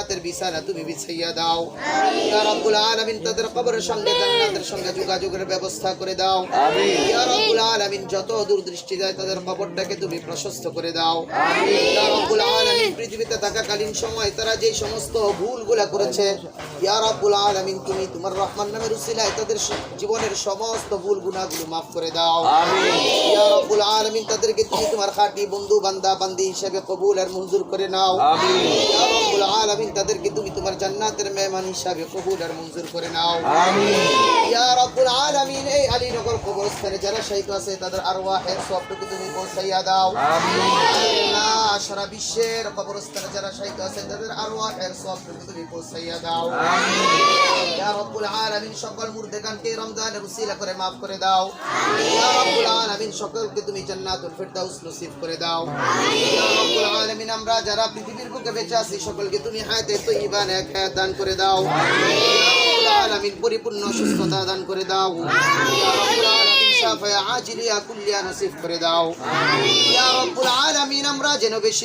জান্নাতের বিছানা তুমি বিছাইয়া দাও ইয়া রাব্বুল আলামিন তাদের কবরের সঙ্গে জান্নাতের সঙ্গে যোগাযোগের ব্যবস্থা করে দাও ইয়া রাব্বুল আলামিন যত দূর দৃষ্টি যায় তাদের কবরটাকে তুমি প্রশস্ত করে দাও ইয়া রাব্বুল আলামিন পৃথিবীতে থাকাকালীন সময় তারা যে সমস্ত ভুলগুলা করেছে ইয়া রাব্বুল আলামিন তুমি তোমার রহমান নামের উসিলায় তাদের জীবনের সমস্ত ভুল গুনাহগুলো maaf করে দাও আমিন ইয়া রাব্বুল আলামিন তাদেরকে তুমি তোমার খাঁটি বন্ধু বান্দা বান্দি হিসেবে কবুল আর মঞ্জুর করে নাও আমিন ইয়া রাব্বুল আলামিন তাদেরকে তুমি তোমার জান্নাতের মেহমান হিসেবে কবুল আর মঞ্জুর করে নাও আমিন ইয়া রাব্বুল আলামিন এই আলীনগর কবরস্থানে যারা শহীদ আছে তাদের আরওয়াহের সবটুকু তুমি পৌঁছাইয়া দাও আমিন আল্লাহ সারা বিশ্বের কবরস্থানে যারা শহীদ আছে তাদের আরওয়াহের সবটুকু তুমি পৌঁছাইয়া দাও আমিন ইয়া রাব্বুল আলামিন সকল মুর্দেগানকে রমজানের উসিলা করে maaf করে দাও ইয়া রাব্বুল আলামিন সকলকে তুমি জান্নাতুল ফিরদাউস নসিব করে দাও ইয়া রাব্বুল আলামিন আমরা যারা পৃথিবীর বুকে বেঁচে আছি সকলকে তুমি হায়াতে তয়্যিবা নেক হায়াত দান করে দাও ইয়া রাব্বুল আলামিন পরিপূর্ণ সুস্থতা দান করে দাও ইয়া রাব্বুল আলামিন শাফা আজিলিয়া কুল্লিয়া নসিব করে দাও ইয়া রাব্বুল আলামিন আমরা যেন বেশি